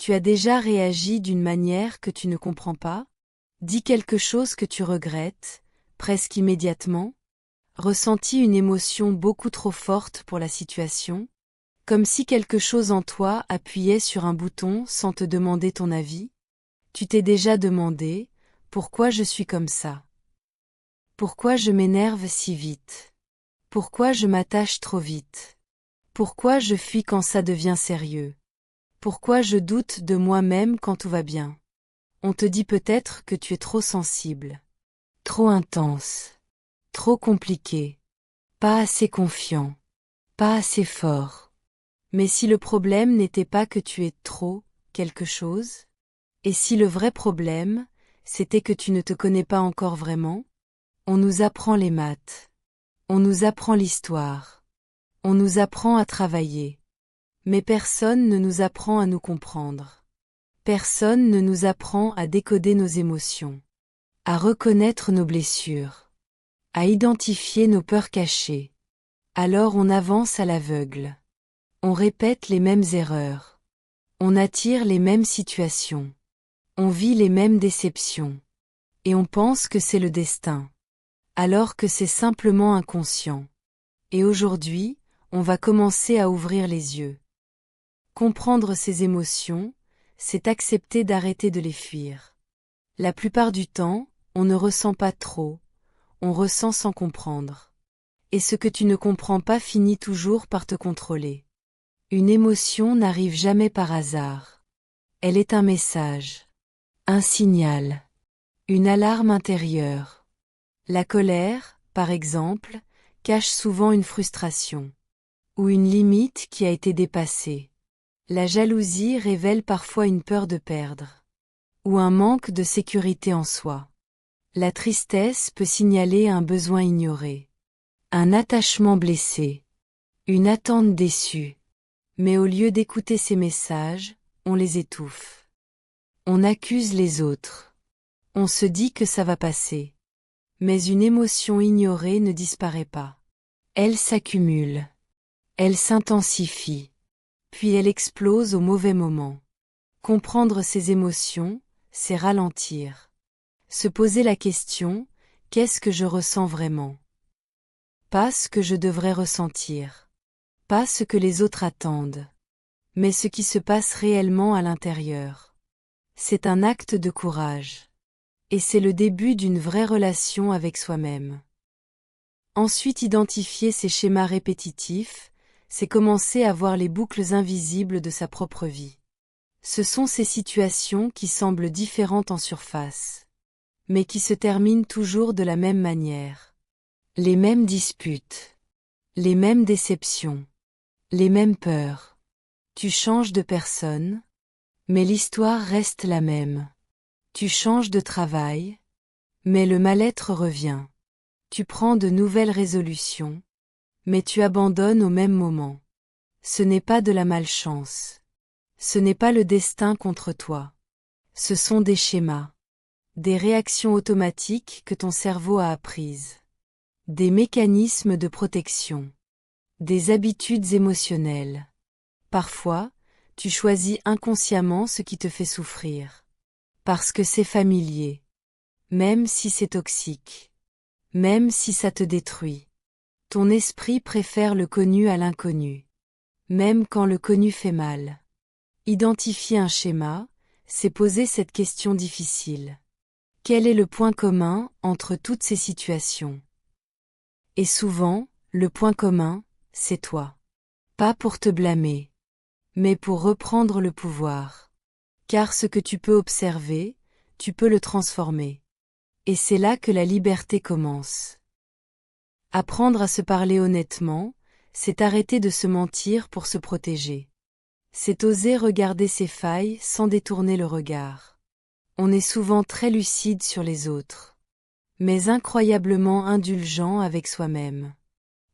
Tu as déjà réagi d'une manière que tu ne comprends pas? Dis quelque chose que tu regrettes, presque immédiatement? Ressenti une émotion beaucoup trop forte pour la situation? Comme si quelque chose en toi appuyait sur un bouton sans te demander ton avis? Tu t'es déjà demandé, pourquoi je suis comme ça? Pourquoi je m'énerve si vite? Pourquoi je m'attache trop vite? Pourquoi je fuis quand ça devient sérieux? Pourquoi je doute de moi-même quand tout va bien? On te dit peut-être que tu es trop sensible, trop intense, trop compliqué, pas assez confiant, pas assez fort. Mais si le problème n'était pas que tu es trop quelque chose? Et si le vrai problème, c'était que tu ne te connais pas encore vraiment? On nous apprend les maths. On nous apprend l'histoire. On nous apprend à travailler. Mais personne ne nous apprend à nous comprendre. Personne ne nous apprend à décoder nos émotions, à reconnaître nos blessures, à identifier nos peurs cachées. Alors on avance à l'aveugle. On répète les mêmes erreurs. On attire les mêmes situations. On vit les mêmes déceptions. Et on pense que c'est le destin. Alors que c'est simplement inconscient. Et aujourd'hui, on va commencer à ouvrir les yeux. Comprendre ses émotions, c'est accepter d'arrêter de les fuir. La plupart du temps, on ne ressent pas trop, on ressent sans comprendre. Et ce que tu ne comprends pas finit toujours par te contrôler. Une émotion n'arrive jamais par hasard. Elle est un message, un signal, une alarme intérieure. La colère, par exemple, cache souvent une frustration, ou une limite qui a été dépassée. La jalousie révèle parfois une peur de perdre, ou un manque de sécurité en soi. La tristesse peut signaler un besoin ignoré, un attachement blessé, une attente déçue. Mais au lieu d'écouter ces messages, on les étouffe. On accuse les autres. On se dit que ça va passer. Mais une émotion ignorée ne disparaît pas. Elle s'accumule. Elle s'intensifie. Puis elle explose au mauvais moment. Comprendre ses émotions, c'est ralentir. Se poser la question, qu'est-ce que je ressens vraiment? Pas ce que je devrais ressentir. Pas ce que les autres attendent. Mais ce qui se passe réellement à l'intérieur. C'est un acte de courage. Et c'est le début d'une vraie relation avec soi-même. Ensuite, identifier ces schémas répétitifs, c'est commencer à voir les boucles invisibles de sa propre vie. Ce sont ces situations qui semblent différentes en surface, mais qui se terminent toujours de la même manière. Les mêmes disputes, les mêmes déceptions, les mêmes peurs. Tu changes de personne, mais l'histoire reste la même. Tu changes de travail, mais le mal-être revient. Tu prends de nouvelles résolutions, mais tu abandonnes au même moment. Ce n'est pas de la malchance. Ce n'est pas le destin contre toi. Ce sont des schémas, des réactions automatiques que ton cerveau a apprises, des mécanismes de protection, des habitudes émotionnelles. Parfois, tu choisis inconsciemment ce qui te fait souffrir, parce que c'est familier, même si c'est toxique. Même si ça te détruit. Ton esprit préfère le connu à l'inconnu. Même quand le connu fait mal. Identifier un schéma, c'est poser cette question difficile. Quel est le point commun entre toutes ces situations? Et souvent, le point commun, c'est toi. Pas pour te blâmer, mais pour reprendre le pouvoir. Car ce que tu peux observer, tu peux le transformer. Et c'est là que la liberté commence. Apprendre à se parler honnêtement, c'est arrêter de se mentir pour se protéger. C'est oser regarder ses failles sans détourner le regard. On est souvent très lucide sur les autres, mais incroyablement indulgent avec soi-même.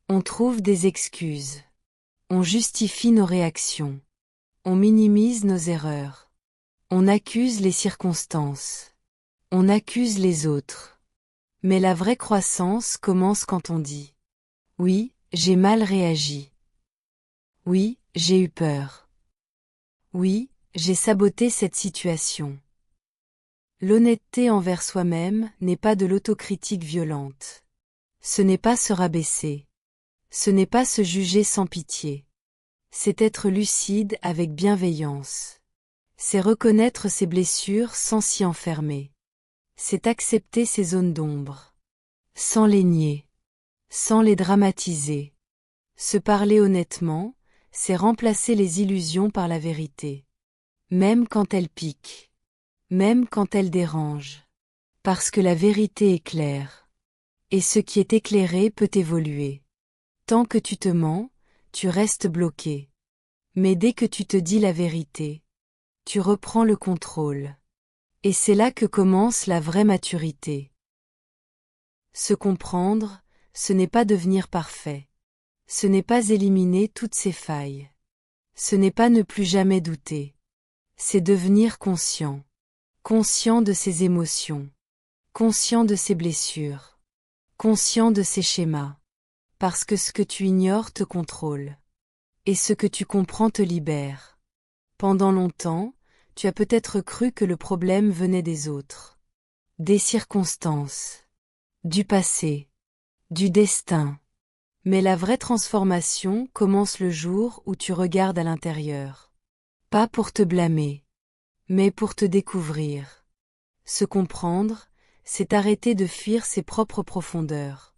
On trouve des excuses. On justifie nos réactions. On minimise nos erreurs. On accuse les circonstances. On accuse les autres. Mais la vraie croissance commence quand on dit « Oui, j'ai mal réagi. Oui, j'ai eu peur. Oui, J'ai saboté cette situation. L'honnêteté envers soi-même n'est pas de l'autocritique violente. Ce n'est pas se rabaisser. Ce n'est pas se juger sans pitié. C'est être lucide avec bienveillance. C'est reconnaître ses blessures sans s'y enfermer. C'est accepter ses zones d'ombre. Sans les nier. Sans les dramatiser. Se parler honnêtement, c'est remplacer les illusions par la vérité. Même quand elle pique. Même quand elle dérange. Parce que la vérité est claire. Et ce qui est éclairé peut évoluer. Tant que tu te mens, tu restes bloqué. Mais dès que tu te dis la vérité, tu reprends le contrôle. Et c'est là que commence la vraie maturité. Se comprendre, ce n'est pas devenir parfait. Ce n'est pas éliminer toutes ses failles. Ce n'est pas ne plus jamais douter. C'est devenir conscient. Conscient de ses émotions. Conscient de ses blessures. Conscient de ses schémas. Parce que ce que tu ignores te contrôle. Et ce que tu comprends te libère. Pendant longtemps, tu as peut-être cru que le problème venait des autres. Des circonstances. Du passé. Du destin. Mais la vraie transformation commence le jour où tu regardes à l'intérieur. Pas pour te blâmer, mais pour te découvrir. Se comprendre, c'est arrêter de fuir ses propres profondeurs.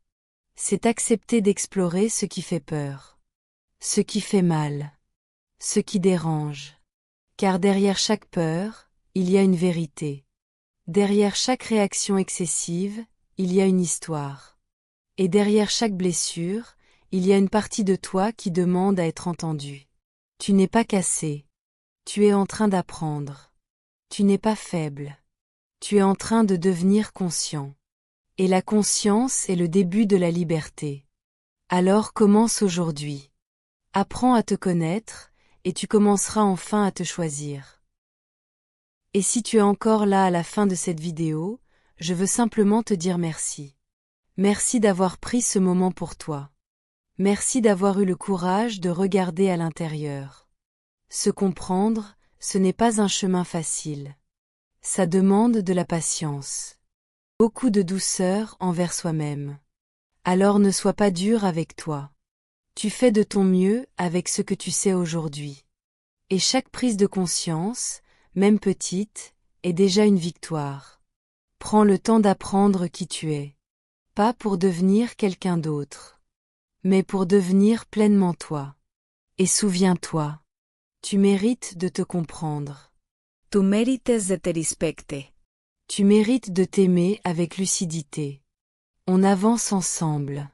C'est accepter d'explorer ce qui fait peur. Ce qui fait mal. Ce qui dérange. Car derrière chaque peur, il y a une vérité. Derrière chaque réaction excessive, il y a une histoire. Et derrière chaque blessure, il y a une partie de toi qui demande à être entendue. Tu n'es pas cassé. Tu es en train d'apprendre. Tu n'es pas faible. Tu es en train de devenir conscient. Et la conscience est le début de la liberté. Alors commence aujourd'hui. Apprends à te connaître, et tu commenceras enfin à te choisir. Et si tu es encore là à la fin de cette vidéo, je veux simplement te dire merci. Merci d'avoir pris ce moment pour toi. Merci d'avoir eu le courage de regarder à l'intérieur. Se comprendre, ce n'est pas un chemin facile. Ça demande de la patience. Beaucoup de douceur envers soi-même. Alors ne sois pas dur avec toi. Tu fais de ton mieux avec ce que tu sais aujourd'hui. Et chaque prise de conscience, même petite, est déjà une victoire. Prends le temps d'apprendre qui tu es. Pas pour devenir quelqu'un d'autre, mais pour devenir pleinement toi. Et souviens-toi, tu mérites de te comprendre. Tu mérites de te respecter. Tu mérites de t'aimer avec lucidité. On avance ensemble.